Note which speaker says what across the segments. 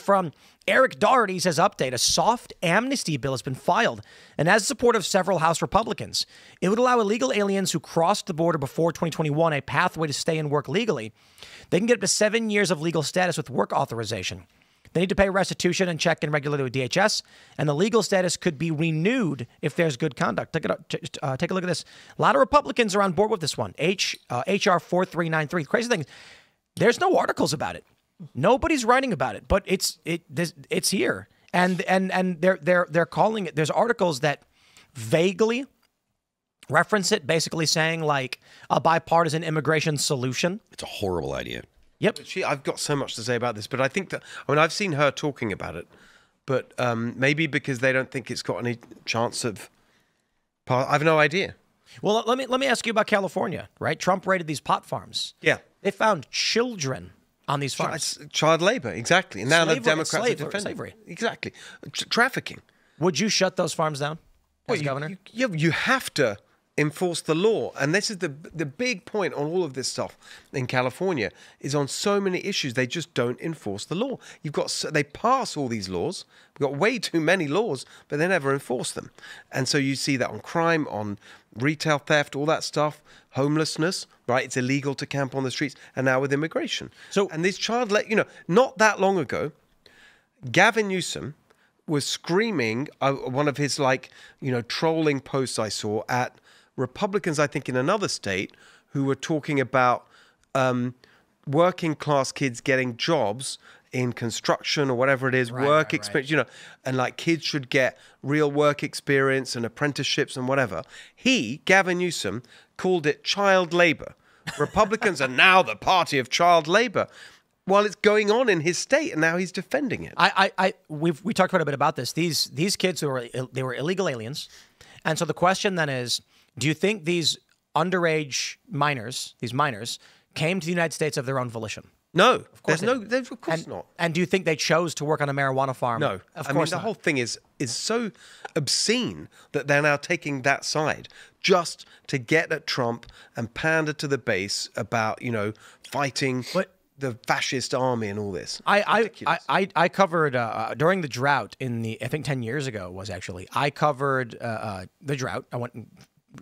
Speaker 1: from Eric Doherty says, update, a soft amnesty bill has been filed and has the support of several House Republicans. It would allow illegal aliens who crossed the border before 2021 a pathway to stay and work legally. They can get up to 7 years of legal status with work authorization. They need to pay restitution and check in regularly with DHS, and the legal status could be renewed if there's good conduct. Take a look at this. A lot of Republicans are on board with this one. HR 4393. The crazy thing is, there's no articles about it. Nobody's writing about it, but it's here, and they're calling it. There's articles that vaguely reference it, basically saying like a bipartisan immigration solution.
Speaker 2: It's a horrible idea.
Speaker 1: Yep.
Speaker 3: I've got so much to say about this, but I think that, I mean, I've seen her talking about it, but maybe because they don't think it's got any chance of, I have no idea.
Speaker 1: Well, let me ask you about California, right? Trump raided these pot farms.
Speaker 3: Yeah.
Speaker 1: They found children on these farms.
Speaker 3: Child labor, exactly. And now the Democrats are defending
Speaker 1: slavery.
Speaker 3: Exactly. Trafficking.
Speaker 1: Would you shut those farms down as governor?
Speaker 3: You have to enforce the law, and this is the big point on all of this stuff in California, is on so many issues they just don't enforce the law. They pass all these laws. We've got way too many laws, but they never enforce them. And so you see that on crime, on retail theft, all that stuff, homelessness, right? It's illegal to camp on the streets, and now with immigration. And these not that long ago, Gavin Newsom was screaming one of his trolling posts I saw at Republicans, I think, in another state who were talking about working class kids getting jobs in construction or whatever it is, work experience, and like kids should get real work experience and apprenticeships and whatever. Gavin Newsom, called it child labor. Republicans are now the party of child labor. While it's going on in his state, and now he's defending it.
Speaker 1: We talked quite a bit about this. These kids were illegal aliens, and so the question then is, do you think these underage minors, came to the United States of their own volition?
Speaker 3: No,
Speaker 1: of course
Speaker 3: not.
Speaker 1: And do you think they chose to work on a marijuana farm?
Speaker 3: No,
Speaker 1: of course
Speaker 3: the whole thing is so obscene that they're now taking that side just to get at Trump and pander to the base about fighting the fascist army and all this.
Speaker 1: I covered during the drought I think 10 years ago I covered the drought. I went and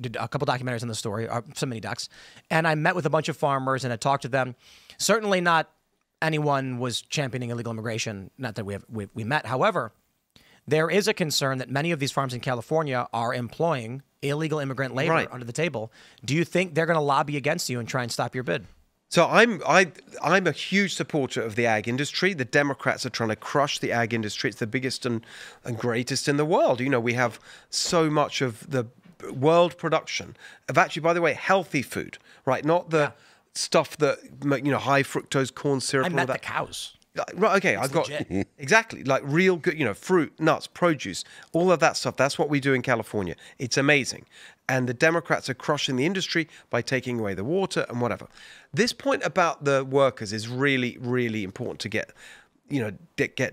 Speaker 1: did a couple documentaries on the story, some mini docs, and I met with a bunch of farmers and I talked to them. Certainly not anyone was championing illegal immigration. Not that we met. However, there is a concern that many of these farms in California are employing illegal immigrant labor under the table. Do you think they're going to lobby against you and try and stop your bid?
Speaker 3: So I'm a huge supporter of the ag industry. The Democrats are trying to crush the ag industry. It's the biggest and greatest in the world. We have so much of the world production of, actually, by the way, healthy food, right? Not the stuff that, high fructose corn syrup.
Speaker 1: I met the cows.
Speaker 3: Right, okay, I've got exactly like real good, fruit, nuts, produce, all of that stuff. That's what we do in California. It's amazing. And the Democrats are crushing the industry by taking away the water and whatever. This point about the workers is really, really important to get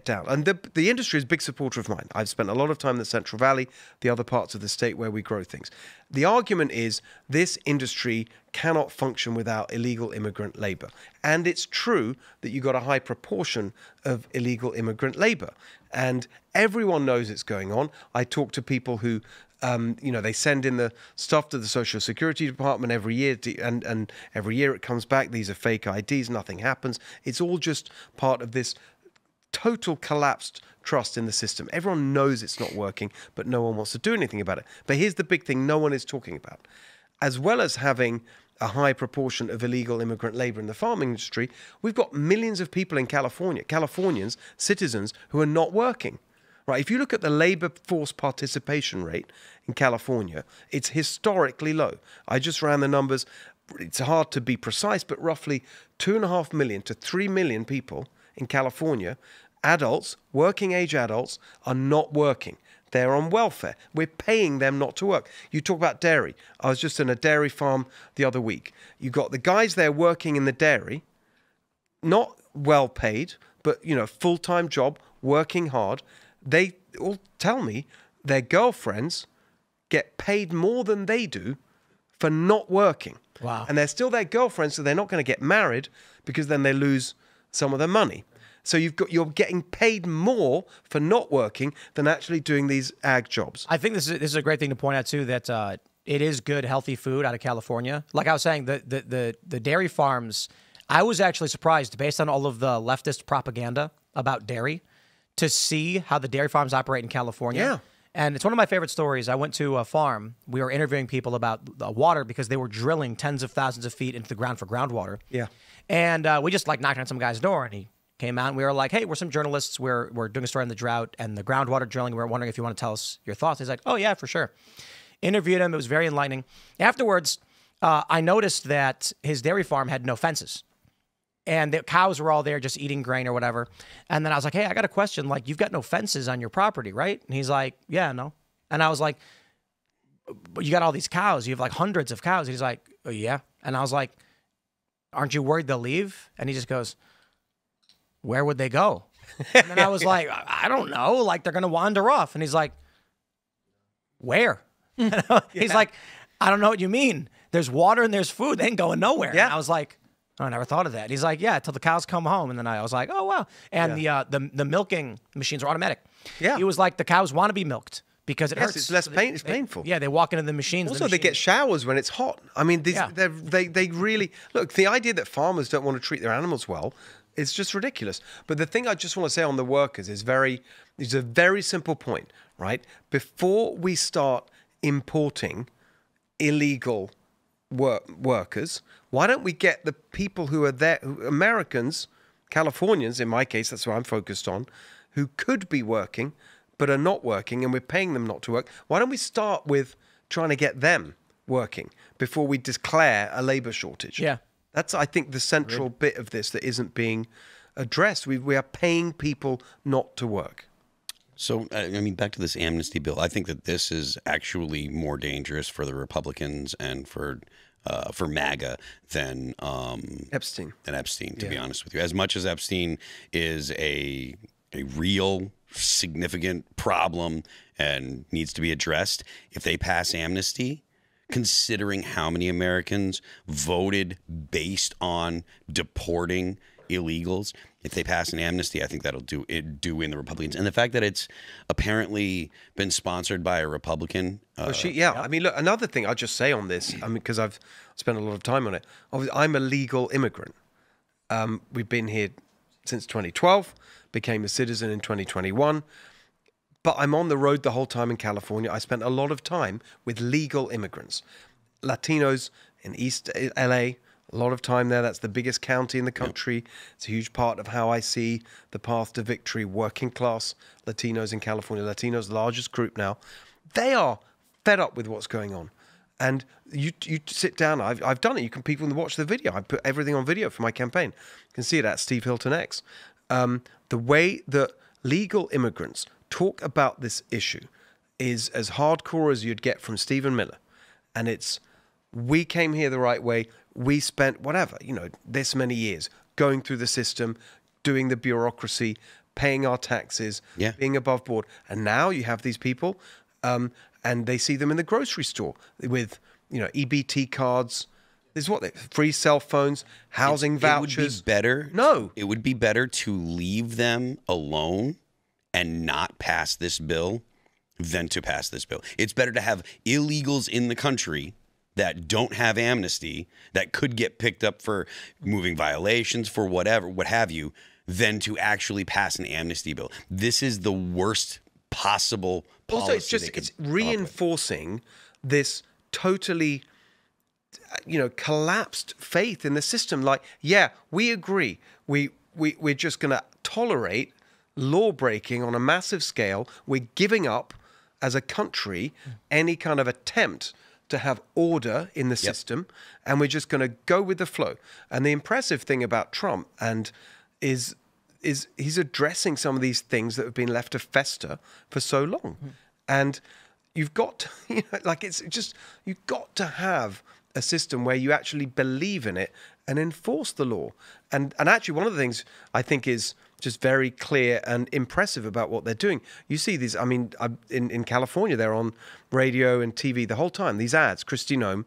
Speaker 3: down. And the industry is a big supporter of mine. I've spent a lot of time in the Central Valley, the other parts of the state where we grow things. The argument is this industry cannot function without illegal immigrant labor. And it's true that you've got a high proportion of illegal immigrant labor. And everyone knows it's going on. I talk to people who they send in the stuff to the Social Security Department every year, and every year it comes back. These are fake IDs. Nothing happens. It's all just part of this total collapsed trust in the system. Everyone knows it's not working, but no one wants to do anything about it. But here's the big thing no one is talking about. As well as having a high proportion of illegal immigrant labor in the farming industry, we've got millions of people in California, Californians, citizens, who are not working. Right? If you look at the labor force participation rate in California, it's historically low. I just ran the numbers. It's hard to be precise, but roughly 2.5 million to 3 million people in California, adults, working age adults, are not working. They're on welfare. We're paying them not to work. You talk about dairy. I was just in a dairy farm the other week. You got the guys there working in the dairy, not well paid, but full-time job, working hard. They all tell me their girlfriends get paid more than they do for not working.
Speaker 1: Wow.
Speaker 3: And they're still their girlfriends, so they're not going to get married because then they lose some of their money. So you're getting paid more for not working than actually doing these ag jobs.
Speaker 1: I think this is a great thing to point out too, that it is good, healthy food out of California. Like I was saying, the dairy farms, I was actually surprised, based on all of the leftist propaganda about dairy, to see how the dairy farms operate in California.
Speaker 3: Yeah.
Speaker 1: And it's one of my favorite stories. I went to a farm. We were interviewing people about the water because they were drilling tens of thousands of feet into the ground for groundwater.
Speaker 3: Yeah.
Speaker 1: And we just knocked on some guy's door, and he came out, and we were like, hey, we're some journalists. We're doing a story on the drought and the groundwater drilling. We're wondering if you want to tell us your thoughts. He's like, oh, yeah, for sure. Interviewed him. It was very enlightening. Afterwards, I noticed that his dairy farm had no fences. And the cows were all there just eating grain or whatever. And then I was like, hey, I got a question. Like, you've got no fences on your property, right? And he's like, yeah, no. And I was like, but you got all these cows. You have like hundreds of cows. And he's like, oh, yeah. And I was like, aren't you worried they'll leave? And he just goes, where would they go? And then I was like, I don't know. Like, they're going to wander off. And he's like, where? He's like, I don't know what you mean. There's water and there's food. They ain't going nowhere.
Speaker 3: Yeah.
Speaker 1: And I was like, I never thought of that. He's like, yeah, till the cows come home. And then I was like, oh, wow. And the milking machines are automatic.
Speaker 3: Yeah.
Speaker 1: He was like, the cows want to be milked because it hurts.
Speaker 3: It's less pain. It's painful.
Speaker 1: Yeah, they walk into the machines.
Speaker 3: Also, they get showers when it's hot. I mean, they really... Look, the idea that farmers don't want to treat their animals well is just ridiculous. But the thing I just want to say on the workers is a very simple point, right? Before we start importing illegal workers, why don't we get the people who are there, Americans, Californians, in my case, that's what I'm focused on, who could be working but are not working, and we're paying them not to work. Why don't we start with trying to get them working before we declare a labor shortage?
Speaker 1: Yeah.
Speaker 3: That's, I think, the central bit of this that isn't being addressed. We are paying people not to work.
Speaker 2: So, I mean, back to this amnesty bill, I think that this is actually more dangerous for the Republicans and for MAGA than
Speaker 3: Epstein.
Speaker 2: To be honest with you. As much as Epstein is a real significant problem and needs to be addressed, if they pass amnesty, considering how many Americans voted based on deporting illegals, if they pass an amnesty, I think that'll do in the Republicans. And the fact that it's apparently been sponsored by a Republican.
Speaker 3: I mean, look, another thing I'll just say on this, I mean, because I've spent a lot of time on it. Obviously, I'm a legal immigrant. We've been here since 2012, became a citizen in 2021. But I'm on the road the whole time in California. I spent a lot of time with legal immigrants, Latinos in East LA. A lot of time there. That's the biggest county in the country. It's a huge part of how I see the path to victory. Working class Latinos in California. Latinos, the largest group now. They are fed up with what's going on. And you sit down. I've done it. You can people can watch the video. I put everything on video for my campaign. You can see it at Steve Hilton X. The way that legal immigrants talk about this issue is as hardcore as you'd get from Stephen Miller. And it's, we came here the right way. We spent whatever, this many years going through the system, doing the bureaucracy, paying our taxes, being above board. And now you have these people and they see them in the grocery store with, EBT cards. There's free cell phones, housing vouchers.
Speaker 2: It would be better.
Speaker 3: No.
Speaker 2: It would be better to leave them alone and not pass this bill than to pass this bill. It's better to have illegals in the country that don't have amnesty, that could get picked up for moving violations, for whatever, what have you, than to actually pass an amnesty bill. This is the worst possible policy.
Speaker 3: Also, it's reinforcing this totally, collapsed faith in the system. Like, yeah, we agree. We're just going to tolerate law breaking on a massive scale. We're giving up as a country any kind of attempt to have order in the system, and we're just going to go with the flow. And the impressive thing about Trump is he's addressing some of these things that have been left to fester for so long. And you've got to, you've got to have a system where you actually believe in it and enforce the law. And actually, one of the things I think is just very clear and impressive about what they're doing. You see these, I mean, in California, they're on radio and TV the whole time. These ads, Kristi Noem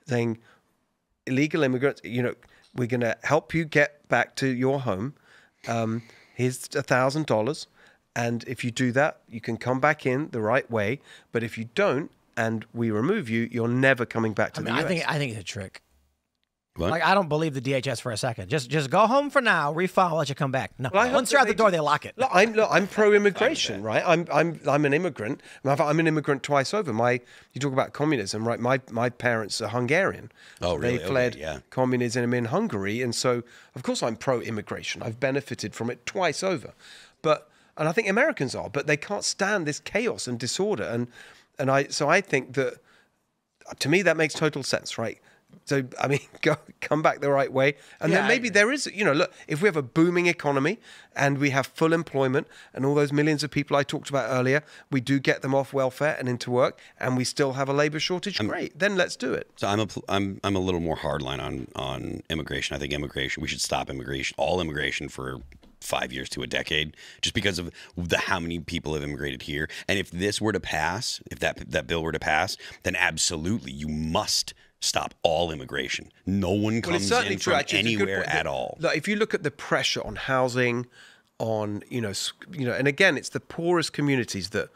Speaker 3: saying, illegal immigrants, we're going to help you get back to your home. here's $1,000. And if you do that, you can come back in the right way. But if you don't, and we remove you, you're never coming back to the US.
Speaker 1: I think it's a trick.
Speaker 2: What?
Speaker 1: Like, I don't believe the DHS for a second. Just go home for now, refile, let you come back. No,
Speaker 3: Well,
Speaker 1: once you're out the door, they lock it.
Speaker 3: Look, I'm pro-immigration, right? I'm an immigrant. I'm an immigrant twice over. You talk about communism, right? My parents are Hungarian.
Speaker 2: Oh, really?
Speaker 3: They fled
Speaker 2: Okay, yeah.
Speaker 3: communism in Hungary, and so of course I'm pro-immigration. I've benefited from it twice over, and I think Americans are, but they can't stand this chaos and disorder, and I think that, to me, that makes total sense, right? So, I mean, come back the right way. And then maybe there is, look, if we have a booming economy and we have full employment and all those millions of people I talked about earlier, we do get them off welfare and into work, and we still have a labor shortage, great. Then let's do it.
Speaker 2: So I'm a little more hardline on immigration. I think we should stop all immigration for 5 years to a decade, just because of how many people have immigrated here. And if this were to pass, if that bill were to pass, then absolutely you must stop all immigration. No one comes in from anywhere at all.
Speaker 3: Look, if you look at the pressure on housing, on and again, it's the poorest communities that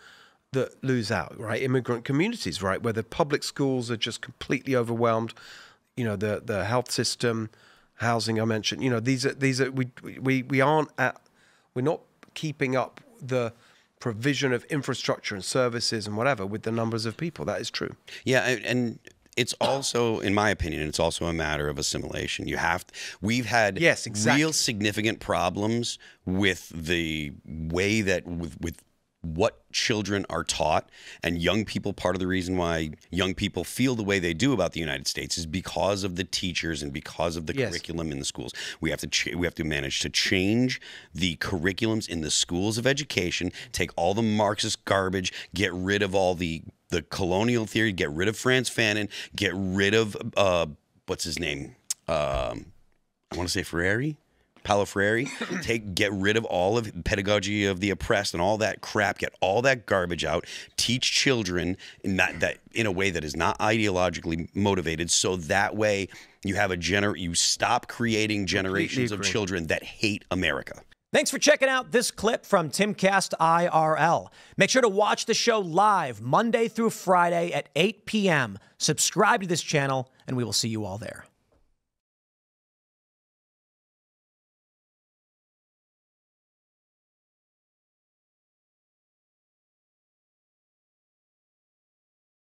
Speaker 3: lose out, right? Immigrant communities, right, where the public schools are just completely overwhelmed. The health system, housing I mentioned. We're not keeping up the provision of infrastructure and services and whatever with the numbers of people. That is true.
Speaker 2: Yeah, and it's also, in my opinion, it's also a matter of assimilation. We've had real significant problems with the way that with what children are taught, and young people. Part of the reason why young people feel the way they do about the United States is because of the teachers and because of the curriculum in the schools. We have to manage to change the curriculums in the schools of education, take all the Marxist garbage, get rid of all the colonial theory, get rid of Franz Fanon, get rid of what's his name? I want to say Paulo Freire. Get rid of all of pedagogy of the oppressed and all that crap. Get all that garbage out. Teach children in a way that is not ideologically motivated. So that way you have you stop creating generations of children that hate America.
Speaker 1: Thanks for checking out this clip from Timcast IRL. Make sure to watch the show live Monday through Friday at 8 p.m. Subscribe to this channel, and we will see you all there.